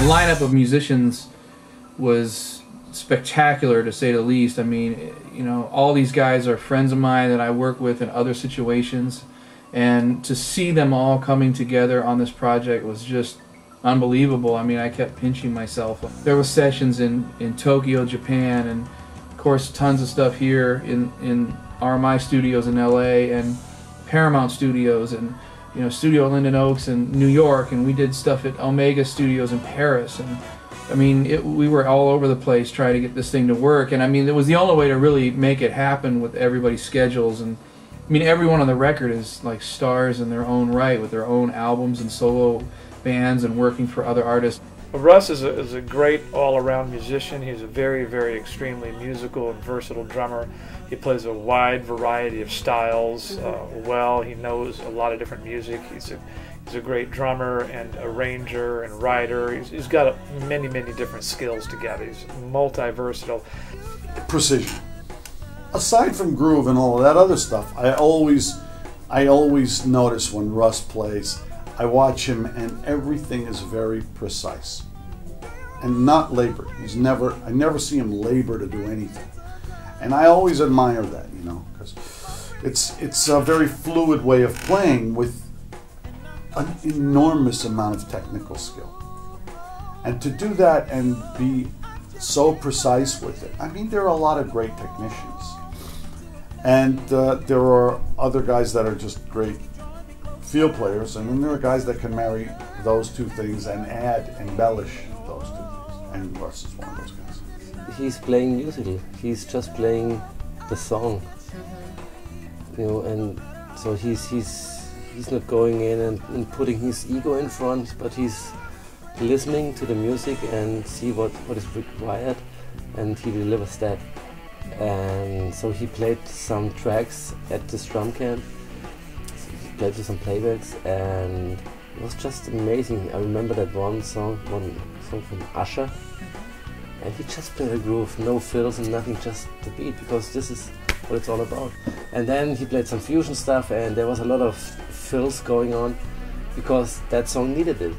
lineup of musicians was spectacular, to say the least. I mean, you know, all these guys are friends of mine that I work with in other situations, and to see them all coming together on this project was just unbelievable. I mean, I kept pinching myself. There were sessions in Tokyo, Japan, and of course tons of stuff here in RMI Studios in LA and Paramount Studios, and you know, Studio Linden Oaks in New York, and we did stuff at Omega Studios in Paris. And I mean, we were all over the place trying to get this thing to work, and I mean, it was the only way to really make it happen with everybody's schedules. And I mean, everyone on the record is like stars in their own right, with their own albums and solo bands and working for other artists. Well, Russ is a great all-around musician. He's a very, very extremely musical and versatile drummer. He plays a wide variety of styles well. He knows a lot of different music. He's a great drummer and arranger and writer. He's got many, many different skills together. He's multi-versatile. Precision. Aside from groove and all of that other stuff, I always notice when Russ plays, I watch him and everything is very precise and not labored. I never see him labor to do anything. And I always admire that, you know, because it's a very fluid way of playing with an enormous amount of technical skill. And to do that and be so precise with it, I mean, there are a lot of great technicians. And there are other guys that are just great field players, and then there are guys that can marry those two things and embellish those two things. And Russ is one of those guys. He's playing musically. He's just playing the song, you know, and so he's not going in and putting his ego in front, but he's listening to the music and see what is required, and he delivers that. And so he played some tracks at this drum camp. He played with some playbacks, and it was just amazing. I remember that one song from Usher, and he just played a groove, no fills and nothing, just the beat, because this is what it's all about. And then he played some fusion stuff, and there was a lot of fills going on because that song needed it.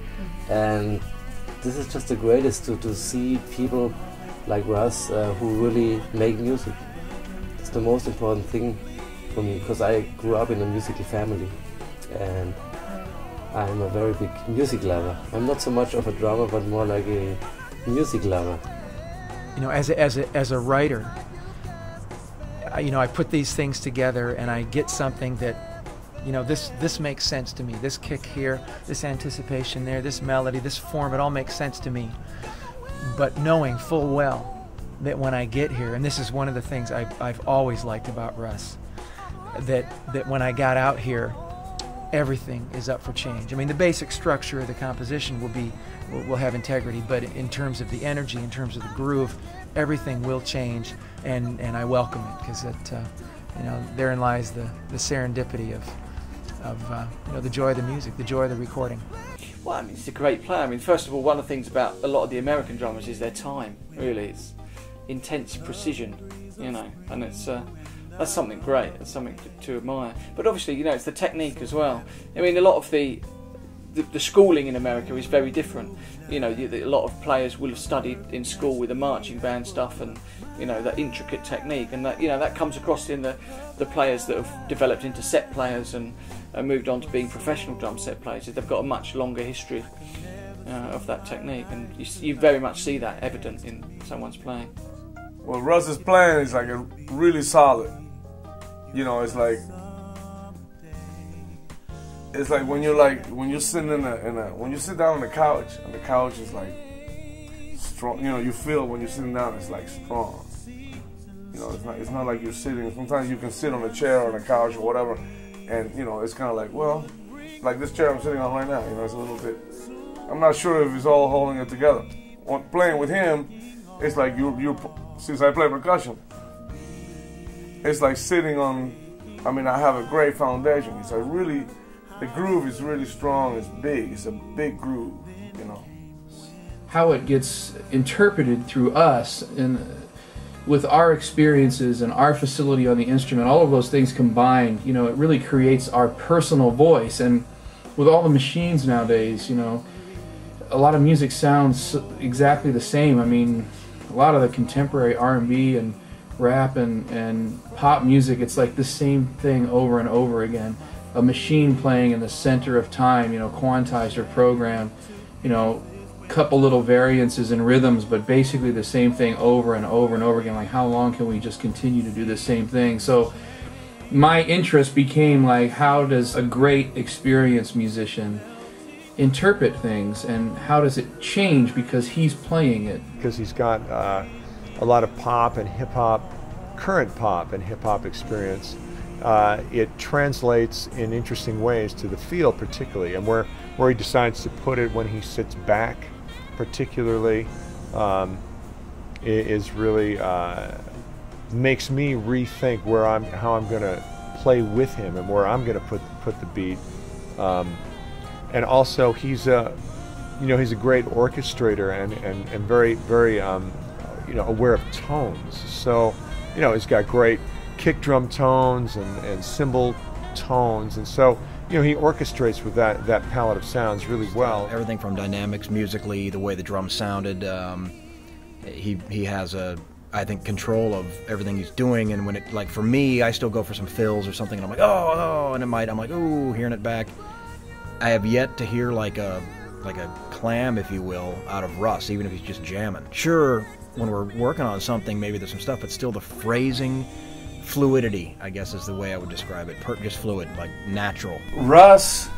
And this is just the greatest to see people like Russ who really make music. It's the most important thing for me, because I grew up in a musical family and I'm a very big music lover. I'm not so much of a drummer, but more like a music lover. You know, as a writer, you know, I put these things together and I get something that, you know, this makes sense to me. This kick here, this anticipation there, this melody, this form, it all makes sense to me. But knowing full well that when I get here, and this is one of the things I've always liked about Russ, that when I got out here, everything is up for change. I mean, the basic structure of the composition will have integrity, but in terms of the energy, in terms of the groove, everything will change, and I welcome it, because you know, therein lies the serendipity of you know, the joy of the music, the joy of the recording. Well, I mean, he's a great player. I mean, first of all, one of the things about a lot of the American drummers is their time. Really, it's intense precision, you know, and it's that's something great. It's something to admire. But obviously, you know, it's the technique as well. I mean, a lot of the schooling in America is very different. You know, a lot of players will have studied in school with the marching band stuff, and you know, that intricate technique, and that, you know, that comes across in the players that have developed into set players and moved on to being professional drum set players. They've got a much longer history of that technique, and you very much see that evident in someone's playing. Well, Russ's playing is like a really solid. You know, it's like when you're sitting when you sit down on the couch, and the couch is like strong. You know, you feel when you're sitting down, it's like strong. You know, it's not like you're sitting. Sometimes you can sit on a chair or on a couch or whatever, and you know, it's kind of like, well, like this chair I'm sitting on right now. You know, it's a little bit. I'm not sure if it's all holding it together. Playing with him, it's like you're since I play percussion, it's like sitting on. I mean, I have a great foundation. It's like really. The groove is really strong, it's big, it's a big groove, you know. How it gets interpreted through us, and with our experiences and our facility on the instrument, all of those things combined, you know, it really creates our personal voice. And with all the machines nowadays, you know, a lot of music sounds exactly the same. I mean, a lot of the contemporary R&B and rap and pop music, it's like the same thing over and over again. A machine playing in the center of time, you know, quantized or programmed, you know, couple little variances in rhythms, but basically the same thing over and over and over again. Like, how long can we just continue to do the same thing? So my interest became like, how does a great experienced musician interpret things, and how does it change because he's playing it? Because he's got a lot of pop and hip-hop, current pop and hip-hop experience. It translates in interesting ways to the field particularly, and where he decides to put it when he sits back particularly is really makes me rethink how I'm going to play with him and where I'm going to put the beat. And also he's a great orchestrator and very aware of tones. So he's got great kick drum tones and cymbal tones, and so he orchestrates with that palette of sounds really well. Everything from dynamics musically, the way the drums sounded. He has I think control of everything he's doing, and when it, like for me, I still go for some fills or something, and I'm like, oh, and I'm like, ooh, hearing it back. I have yet to hear like a clam, if you will, out of Russ, even if he's just jamming. Sure, when we're working on something, maybe there's some stuff, but still the phrasing, fluidity, I guess is the way I would describe it. Just fluid, like natural. Russ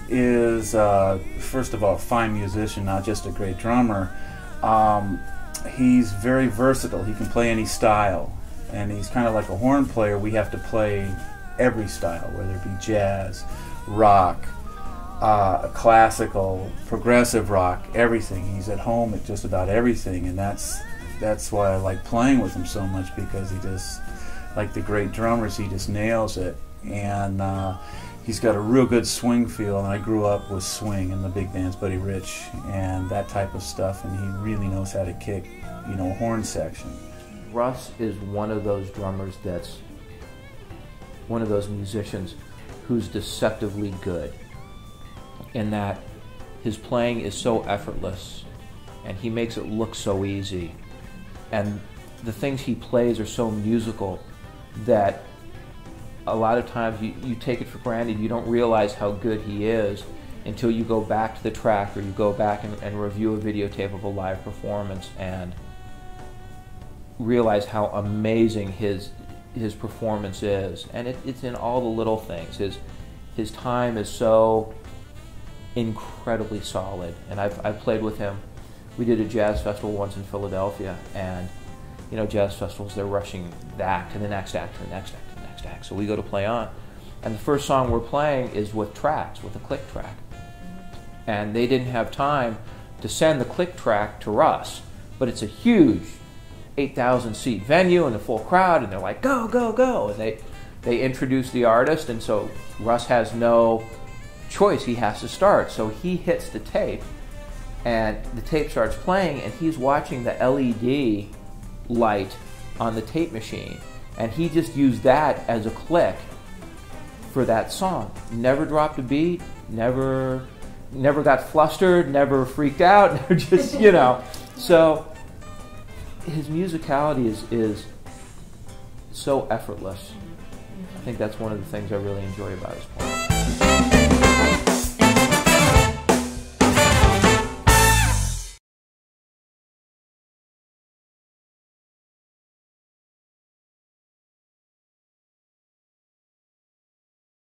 is, first of all, a fine musician, not just a great drummer. He's very versatile. He can play any style, and he's kind of like a horn player. We have to play every style, whether it be jazz, rock, classical, progressive rock, everything. He's at home at just about everything, and that's why I like playing with him so much, because he just, like the great drummers, he just nails it. And he's got a real good swing feel, and I grew up with swing and the big band's Buddy Rich and that type of stuff, and he really knows how to kick, a horn section. Russ is one of those drummers that's one of those musicians who's deceptively good, in that his playing is so effortless and he makes it look so easy, and the things he plays are so musical that a lot of times you take it for granted. You don't realize how good he is until you go back to the track, or you go back and review a videotape of a live performance and realize how amazing his performance is. And it's in all the little things. His time is so incredibly solid. And I've played with him. We did a jazz festival once in Philadelphia, and jazz festivals, they're rushing the act to the next act, to the next act, to the next act. So we go to play on, and the first song we're playing is with tracks, with a click track. And they didn't have time to send the click track to Russ, but it's a huge 8,000 seat venue and a full crowd, and they're like, go, go, go. And they introduce the artist, and so Russ has no choice, he has to start. So he hits the tape, and the tape starts playing, and he's watching the LED light on the tape machine, and he just used that as a click for that song. Never dropped a beat, never got flustered, never freaked out, never just, So his musicality is so effortless. I think that's one of the things I really enjoy about his playing.